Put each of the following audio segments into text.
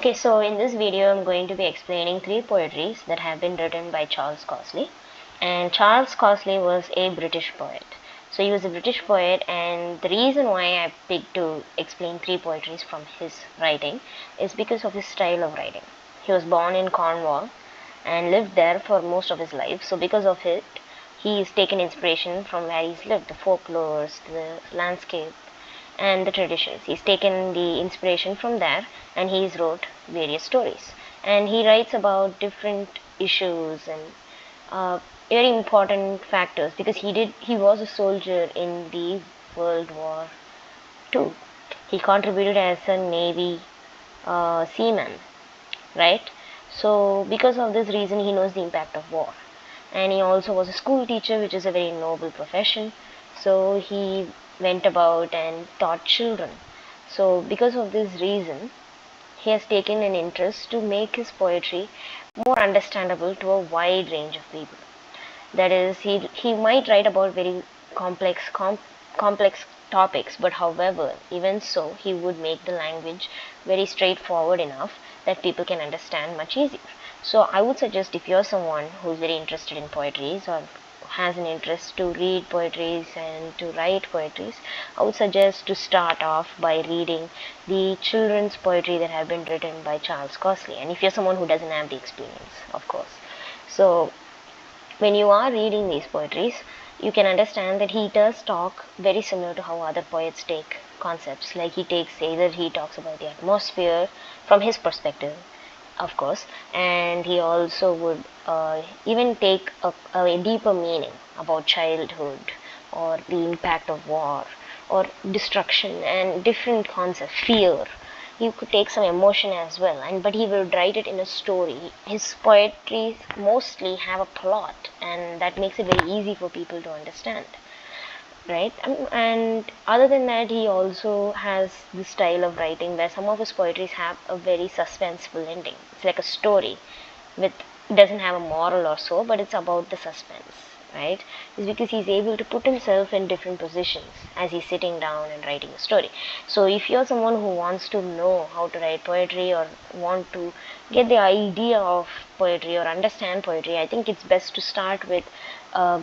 Okay, so in this video I'm going to be explaining 3 poetries that have been written by Charles Causley. And Charles Causley was a British poet. So he was a British poet, and the reason why I picked to explain 3 poetries from his writing is because of his style of writing. He was born in Cornwall and lived there for most of his life. So because of it, he's taken inspiration from where he's lived, the folklores, the landscape, and the traditions. He's taken the inspiration from there, and he's wrote various stories. And he writes about different issues and very important factors, because he was a soldier in the World War II. He contributed as a Navy seaman, right? So because of this reason, he knows the impact of war. And he also was a school teacher, which is a very noble profession. So he went about and taught children. So because of this reason, he has taken an interest to make his poetry more understandable to a wide range of people. That is, he might write about very complex topics, but however, even so, he would make the language very straightforward enough that people can understand much easier. So I would suggest, if you're someone who's very interested in poetries or has an interest to read poetries and to write poetries, I would suggest to start off by reading the children's poetry that have been written by Charles Causley. And if you're someone who doesn't have the experience, of course. So when you are reading these poetries, you can understand that he does talk very similar to how other poets take concepts. Like he talks about the atmosphere from his perspective, of course, and he also would even take a deeper meaning about childhood or the impact of war or destruction and different concepts, fear. You could take some emotion as well, but he will write it in a story. His poetry mostly have a plot, and that makes it very easy for people to understand, right? And other than that, he also has the style of writing where some of his poetries have a very suspenseful ending. It's like a story with doesn't have a moral or so, but it's about the suspense, right? It's because he's able to put himself in different positions as he's sitting down and writing a story. So if you're someone who wants to know how to write poetry or want to get the idea of poetry or understand poetry, I think it's best to start with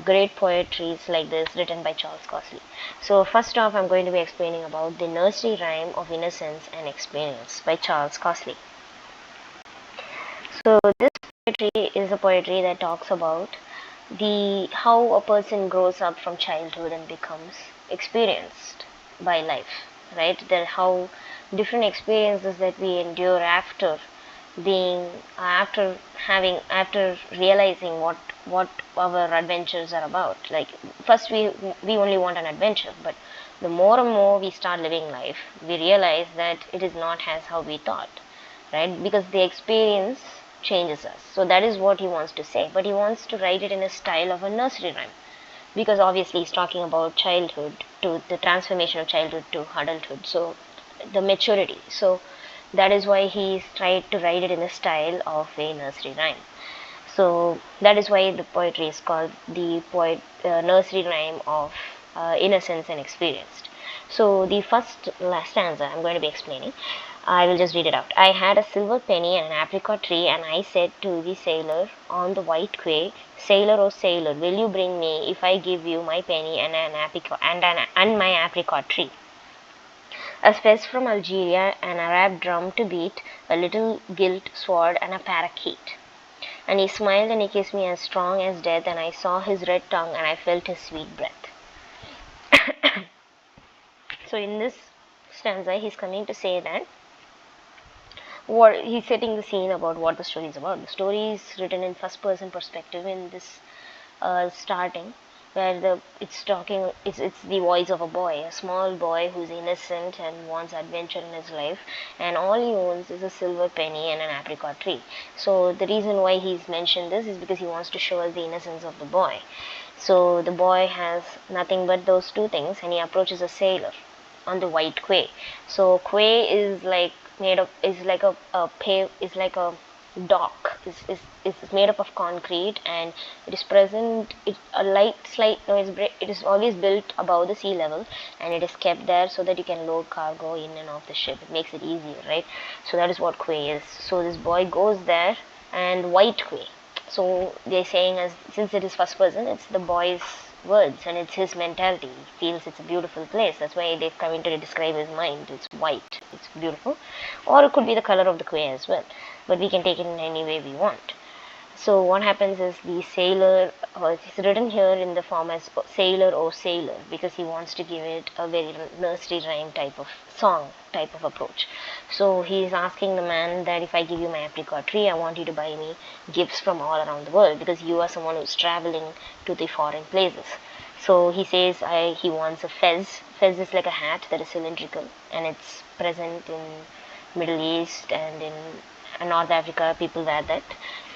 great poetries like this written by Charles Causley. So first off, I'm going to be explaining about the Nursery Rhyme of Innocence and Experience by Charles Causley. So this poetry is a poetry that talks about how a person grows up from childhood and becomes experienced by life, right? How different experiences that we endure after realizing what our adventures are about. Like first we only want an adventure, but the more and more we start living life, we realize that it is not as how we thought, right? Because the experience changes us. So that is what he wants to say, but he wants to write it in a style of a nursery rhyme, because obviously he's talking about childhood, to the transformation of childhood to adulthood, so the maturity. So that is why he's tried to write it in the style of a nursery rhyme. So that is why the poetry is called the nursery rhyme of innocence and experienced. So the first stanza I'm going to be explaining. I will just read it out. I had a silver penny and an apricot tree, and I said to the sailor on the white quay, Sailor, oh sailor, will you bring me if I give you my penny and an apricot and my apricot tree? A fez from Algeria, an Arab drum to beat, a little gilt sword and a parakeet. And he smiled and he kissed me as strong as death, and I saw his red tongue and I felt his sweet breath. So in this stanza, he's coming to say that he's setting the scene about what the story is about. The story is written in first person perspective in this starting, where it's the voice of a boy, a small boy who's innocent and wants adventure in his life, and all he owns is a silver penny and an apricot tree. So the reason why he's mentioned this is because he wants to show us the innocence of the boy. So the boy has nothing but those two things, and he approaches a sailor on the white quay. So quay is like made of is like a dock, is made up of concrete, and it is present, a slight noise break. It is always built above the sea level, and it is kept there so that you can load cargo in and off the ship. It makes it easier, right? So that is what quay is. So this boy goes there, and white quay. So they're saying, as since it is first person, it's the boy's words and it's his mentality. He feels it's a beautiful place. That's why they've come in to describe his mind. It's white, it's beautiful. Or it could be the color of the quay as well, but we can take it in any way we want. So what happens is the sailor, it's written here in the form as sailor or sailor, because he wants to give it a very nursery rhyme type of song type of approach. So he is asking the man that if I give you my apricot tree, I want you to buy me gifts from all around the world, because you are someone who's traveling to the foreign places. So he says he wants a fez. Fez is like a hat that is cylindrical, and it's present in Middle East and in North Africa. People wear that,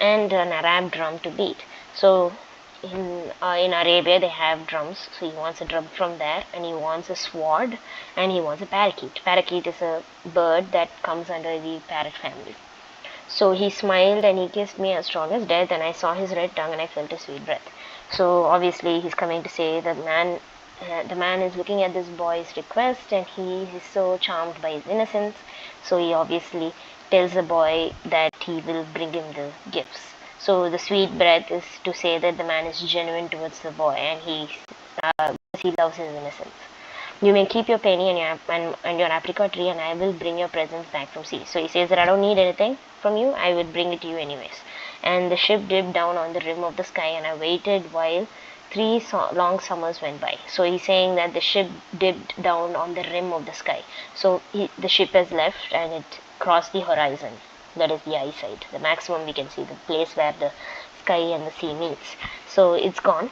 and an Arab drum to beat. So in Arabia they have drums, so he wants a drum from there, and he wants a sword, and he wants a parakeet. Parakeet is a bird that comes under the parrot family. So he smiled and he kissed me as strong as death, and I saw his red tongue and I felt his sweet breath. So obviously he's coming to say that the man is looking at this boy's request, and he is so charmed by his innocence. So he obviously tells the boy that he will bring him the gifts. So the sweet breath is to say that the man is genuine towards the boy, and he loves his innocence. You may keep your penny and your apricot tree, and I will bring your presents back from sea. So he says that I don't need anything from you, I would bring it to you anyways. And the ship dipped down on the rim of the sky, and I waited while 3 long summers went by. So he's saying that the ship dipped down on the rim of the sky. So the ship has left and it crossed the horizon. That is the eyesight, the maximum we can see, the place where the sky and the sea meets. So it's gone,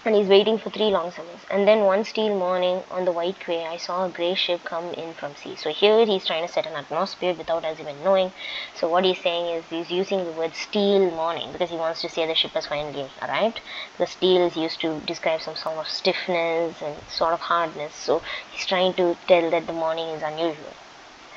and he's waiting for 3 long summers. And then one still morning on the white quay, I saw a grey ship come in from sea. So here he's trying to set an atmosphere without us even knowing. So what he's saying is he's using the word still morning because he wants to say the ship has finally arrived. The steel is used to describe some sort of stiffness and sort of hardness. So he's trying to tell that the morning is unusual,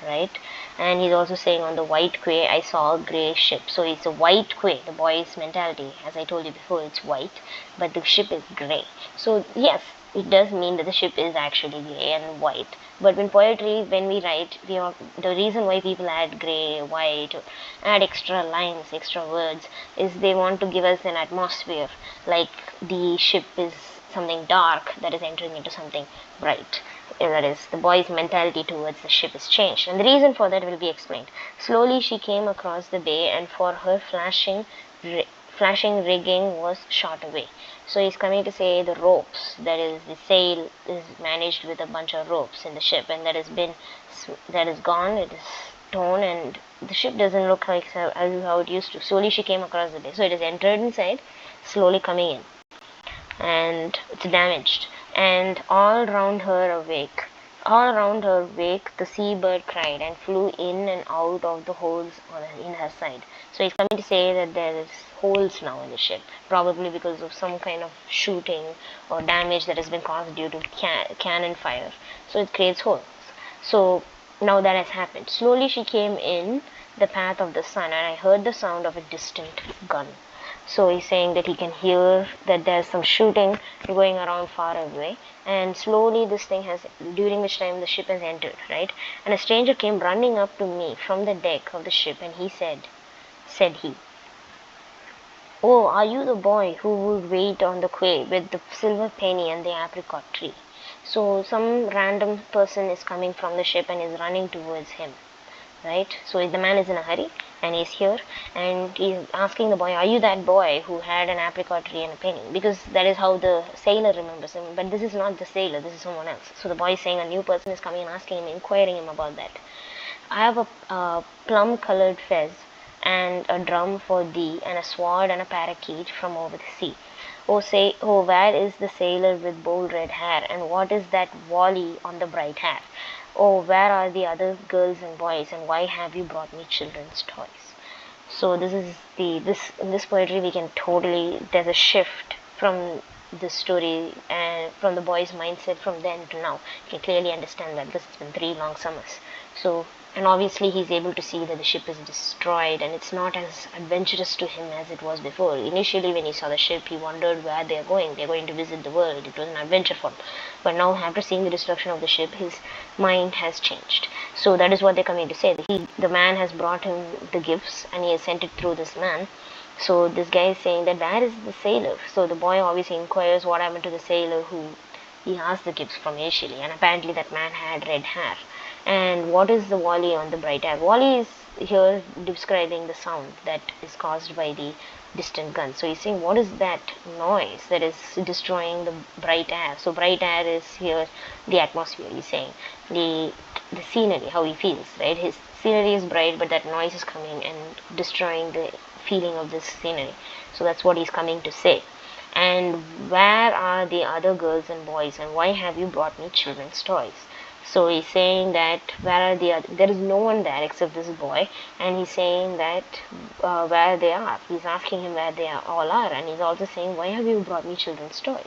right? And he's also saying on the white quay I saw a grey ship. So it's a white quay. The boy's mentality, as I told you before, it's white, but the ship is grey. So yes, it does mean that the ship is actually grey and white. But in poetry, when we write, the reason why people add grey, white, add extra lines, extra words, is they want to give us an atmosphere, like the ship is something dark that is entering into something bright. That is, the boy's mentality towards the ship is changed, and the reason for that will be explained. Slowly she came across the bay, and for her flashing rigging was shot away. So he's coming to say the ropes, that is, the sail is managed with a bunch of ropes in the ship, and that is gone, it is torn, and the ship doesn't look like how it used to. Slowly she came across the bay, so it is entered inside, slowly coming in, and it's damaged. And all round her wake, the seabird cried and flew in and out of the holes in her side. So he's coming to say that there is holes now in the ship, probably because of some kind of shooting or damage that has been caused due to cannon fire. So it creates holes. So now that has happened. Slowly she came in the path of the sun, and I heard the sound of a distant gun. So he's saying that he can hear that there's some shooting going around far away, and slowly this thing has, during which time the ship has entered, right? And a stranger came running up to me from the deck of the ship, and he said he, "Oh, are you the boy who would wait on the quay with the silver penny and the apricot tree?" So some random person is coming from the ship and is running towards him, right? So the man is in a hurry, and he's here, and he's asking the boy, "Are you that boy who had an apricot tree and a penny?" Because that is how the sailor remembers him, but this is not the sailor, this is someone else. So the boy is saying a new person is coming and asking him, inquiring him about that. "I have a plum colored fez and a drum for thee, and a sword and a parakeet from over the sea. Oh, where is the sailor with bold red hair, and what is that volley on the bright hat? Oh, where are the other girls and boys, and why have you brought me children's toys?" So this is in this poetry we can totally, there's a shift from the story and from the boy's mindset from then to now. You can clearly understand that this has been 3 long summers. So, and obviously he's able to see that the ship is destroyed, and it's not as adventurous to him as it was before. Initially when he saw the ship, he wondered where they're going to visit the world. It was an adventure for him. But now, after seeing the destruction of the ship, his mind has changed. So that is what they're coming to say. The man has brought him the gifts, and he has sent it through this man. So this guy is saying that, where is the sailor? So the boy obviously inquires what happened to the sailor who he asked the gifts from initially, and apparently that man had red hair. And what is the volley on the bright air? Volley is here describing the sound that is caused by the distant gun. So he's saying, what is that noise that is destroying the bright air? So bright air is here the atmosphere. He's saying the scenery, how he feels, right? His scenery is bright, but that noise is coming and destroying the feeling of this scenery. So that's what he's coming to say. And where are the other girls and boys, and why have you brought me children's toys? So he's saying that, where are there is no one there except this boy, and he's saying that where they are. He's asking him where they all are, and he's also saying, why have you brought me children's toys?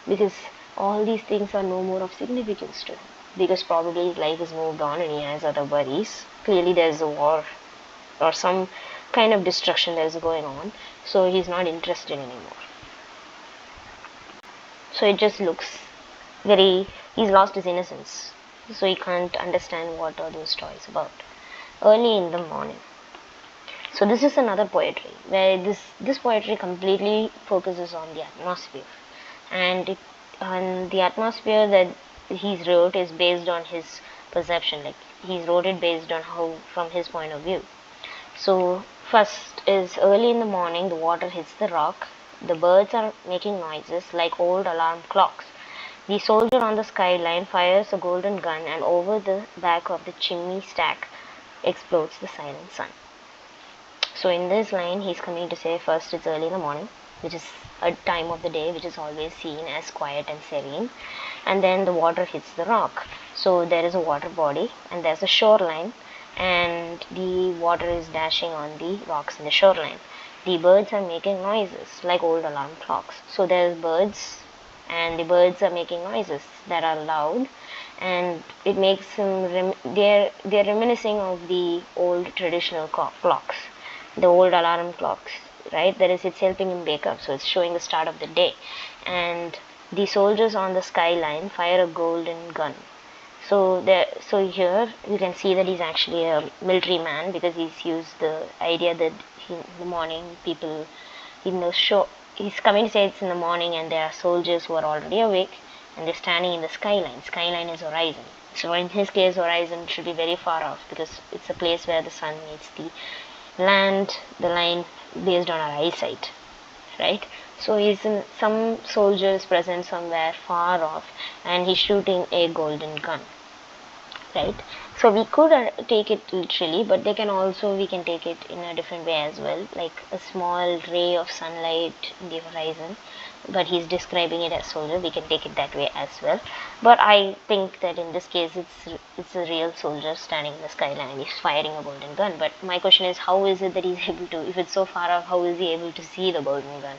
Because all these things are no more of significance to him, because probably his life has moved on and he has other worries. Clearly there's a war or some kind of destruction that is going on, so he's not interested anymore. So it just looks he's lost his innocence, so he can't understand what are those toys about. Early in the morning. So this is another poetry where this poetry completely focuses on the atmosphere, and the atmosphere that he's wrote is based on his perception. Like, he's wrote it based on how, from his point of view. So first is, early in the morning, the water hits the rock. The birds are making noises like old alarm clocks. The soldier on the skyline fires a golden gun, and over the back of the chimney stack explodes the silent sun. So in this line, he's coming to say, first it's early in the morning, which is a time of the day which is always seen as quiet and serene, and then the water hits the rock. So there is a water body, and there's a shoreline, and the water is dashing on the rocks in the shoreline. The birds are making noises like old alarm clocks. So there's birds, and the birds are making noises that are loud, and it makes them they're reminiscing of the old traditional clocks, the old alarm clocks, right? That is, it's helping him wake up, so it's showing the start of the day. And the soldiers on the skyline fire a golden gun. So here you can see that he's actually a military man, because he's used the idea that in the morning people in the show, he's coming to say it's in the morning, and there are soldiers who are already awake, and they're standing in the skyline. Skyline is horizon. So in his case, horizon should be very far off, because it's a place where the sun meets the land, the line based on our eyesight, right? So he's in, some soldiers present somewhere far off, and he's shooting a golden gun, right? So we could take it literally, but we can take it in a different way as well, like a small ray of sunlight in the horizon, but he's describing it as soldier. We can take it that way as well, but I think that in this case it's a real soldier standing in the skyline and he's firing a golden gun. But my question is, how is it that he's able to, if it's so far off, how is he able to see the golden gun?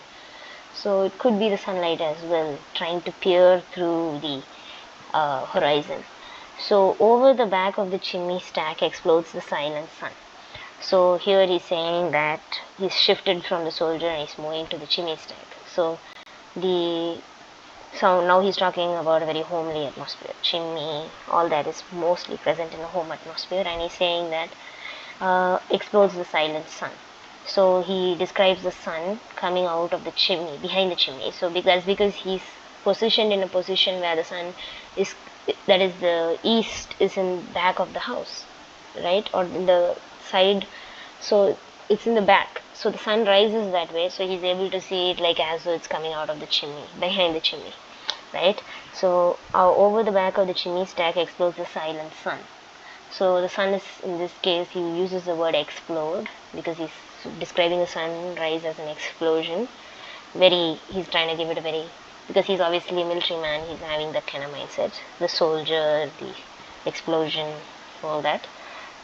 So it could be the sunlight as well, trying to peer through the horizon. So over the back of the chimney stack explodes the silent sun. So here he's saying that he's shifted from the soldier and he's moving to the chimney stack. So now he's talking about a very homely atmosphere. Chimney, all that is mostly present in a home atmosphere, and he's saying that explodes the silent sun. So he describes the sun coming out of the chimney, behind the chimney. So because he's positioned in a position where the sun is, that is, the east is in back of the house, right, or in the side, so it's in the back, so the sun rises that way, so he's able to see it like as though it's coming out of the chimney, behind the chimney, right? So over the back of the chimney stack explodes the silent sun. So the sun is, in this case, he uses the word explode because he's describing the sunrise as an explosion. He's trying to give it a very, because he's obviously a military man, he's having that kind of mindset. The soldier, the explosion, all that.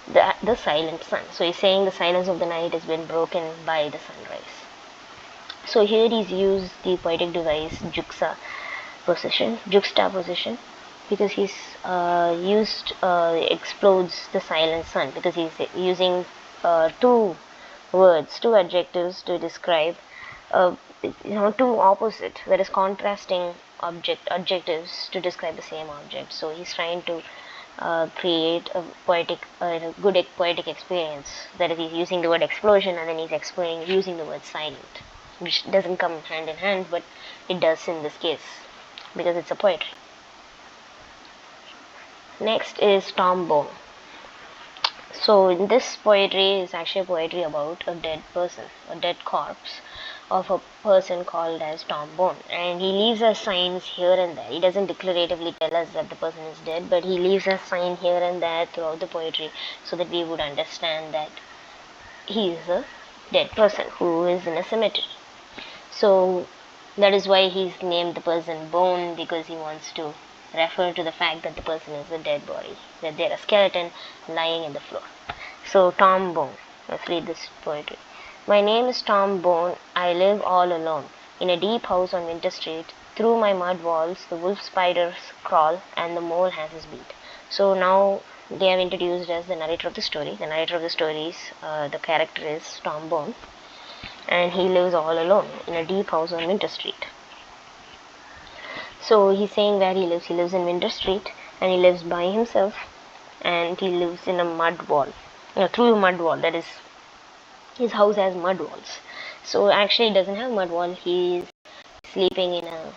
The silent sun. So he's saying the silence of the night has been broken by the sunrise. So here he's used the poetic device juxtaposition. because he's explodes the silent sun, because he's using two adjectives to describe two opposite, that is contrasting adjectives to describe the same object. So he's trying to create a good poetic experience. That is, he's using the word explosion and then he's explaining using the word silent, which doesn't come hand in hand, but it does in this case because it's a poetry. Next is Tom Bone. So in this poetry is actually a poetry about a dead person, a dead corpse of a person called as Tom Bone, and he leaves us signs here and there. He doesn't declaratively tell us that the person is dead, but he leaves us sign here and there throughout the poetry so that we would understand that he is a dead person who is in a cemetery. So that is why he's named the person Bone, because he wants to refer to the fact that the person is a dead body, that they're a skeleton lying in the floor. So Tom Bone. Let's read this poetry. My name is Tom Bone. I live all alone in a deep house on Winter Street. Through my mud walls the wolf spiders crawl and the mole has his beat. So now they have introduced as the narrator of the story. The narrator of the story is the character is Tom Bone, and he lives all alone in a deep house on Winter Street. So he's saying where he lives. He lives in Winter Street and he lives by himself, and he lives in a mud wall, through a mud wall. That is, his house has mud walls. So actually it doesn't have mud wall. He's sleeping in a,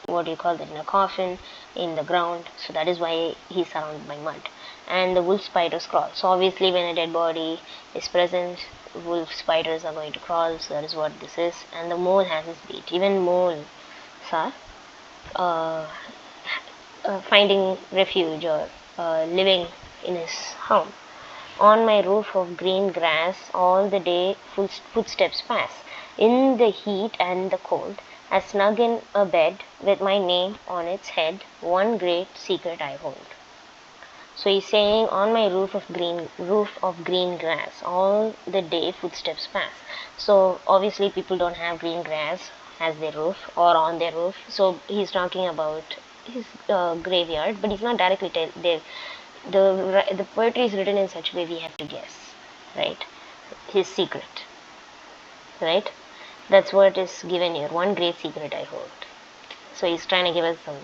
in a coffin in the ground. So that is why he's surrounded by mud. And the wolf spiders crawl. So obviously when a dead body is present, wolf spiders are going to crawl. So that is what this is. And the mole has his beat. Even moles are finding refuge or living in his home. On my roof of green grass all the day footsteps pass. In the heat and the cold, as snug in a bed with my name on its head, one great secret I hold. So he's saying on my roof of green grass all the day footsteps pass. So obviously people don't have green grass as their roof or on their roof. So he's talking about his graveyard, but he's not directly there. The poetry is written in such a way we have to guess, right? His secret, right? That's what is given here. One great secret I hold. So he's trying to give us some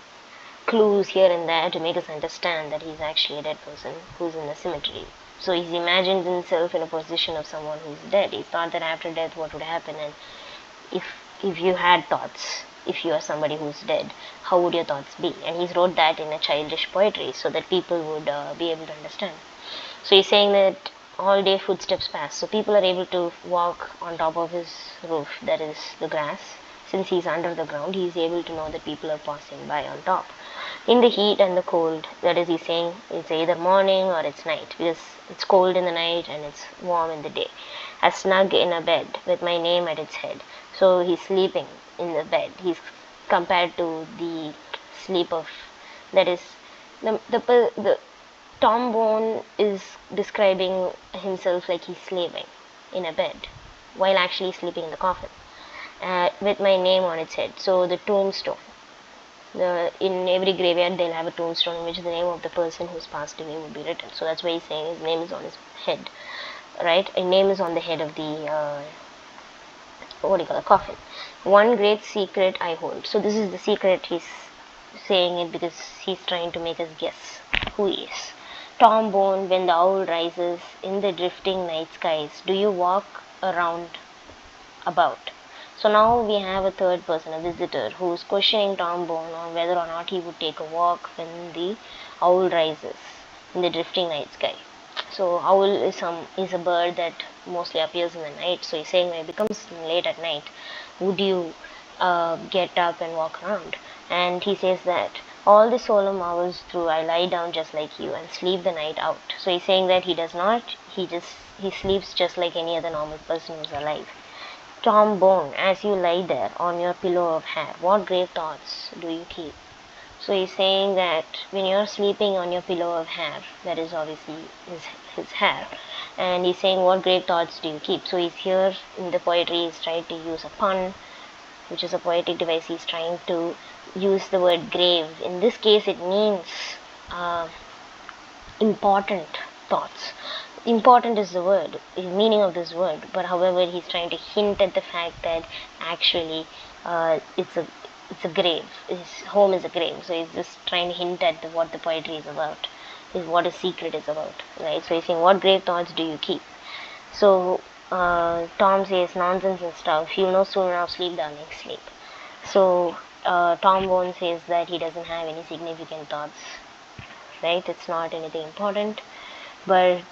clues here and there to make us understand that he's actually a dead person who's in the cemetery. So he's imagined himself in a position of someone who's dead. He thought that after death what would happen, and if you had thoughts, if you are somebody who's dead, how would your thoughts be? And he's wrote that in a childish poetry so that people would be able to understand. So he's saying that all day footsteps pass. So people are able to walk on top of his roof, that is the grass. Since he's under the ground, he's able to know that people are passing by on top. In the heat and the cold, that is, he's saying it's either morning or it's night, because it's cold in the night and it's warm in the day. As snug in a bed with my name at its head. So he's sleeping in the bed. He's compared to the sleep of, that is, the Tom Bone is describing himself like he's sleeping in a bed while actually sleeping in the coffin with my name on its head. So the tombstone. In every graveyard they'll have a tombstone in which the name of the person who's passed away would be written. So that's why he's saying his name is on his head, right? His name is on the head of the coffin. One great secret I hold. So this is the secret. He's saying it because he's trying to make us guess who he is. Tom Bone, when the owl rises in the drifting night skies, do you walk around about? So now we have a third person, a visitor, who's questioning Tom Bone on whether or not he would take a walk when the owl rises in the drifting night sky. So owl is a bird that mostly appears in the night. So he's saying when it becomes late at night, would you get up and walk around? And he says that all the solemn hours through I lie down just like you and sleep the night out. So he's saying that he does not, he sleeps just like any other normal person who's alive. Tom Bone, as you lie there on your pillow of hair, what grave thoughts do you keep? So he's saying that when you're sleeping on your pillow of hair, that is obviously his hair, and he's saying what grave thoughts do you keep? So he's here in the poetry, he's trying to use a pun, which is a poetic device. He's trying to use the word grave. In this case, it means uh, important thoughts. Important is the word, the meaning of this word, but however, he's trying to hint at the fact that actually it's a grave. His home is a grave, so he's just trying to hint at what the poetry is about, is what his secret is about, right? So he's saying, what grave thoughts do you keep? So Tom says nonsense and stuff. You'll know soon enough. Sleep, darling, sleep. So Tom Bone says that he doesn't have any significant thoughts, right? It's not anything important, but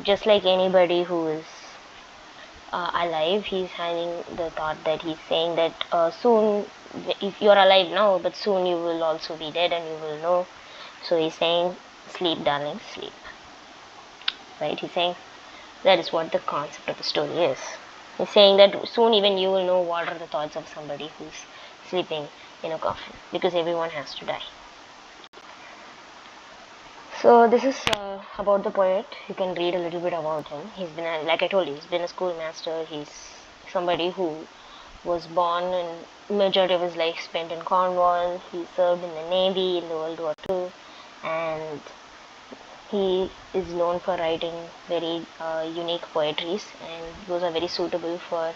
just like anybody who is alive, he's having the thought that he's saying that soon, if you're alive now, but soon you will also be dead and you will know. So he's saying, sleep, darling, sleep, right? He's saying that is what the concept of the story is. He's saying that soon even you will know what are the thoughts of somebody who's sleeping in a coffin, because everyone has to die. So this is about the poet. You can read a little bit about him. He's been, like I told you, he's been a schoolmaster. He's somebody who was born and majority of his life spent in Cornwall. He served in the Navy in the World War II, and he is known for writing very unique poetries, and those are very suitable for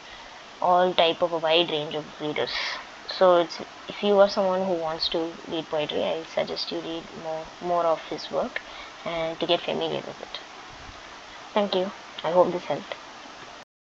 all type of a wide range of readers. So if you are someone who wants to read poetry, I suggest you read more of his work and to get familiar with it. Thank you. I hope this helped.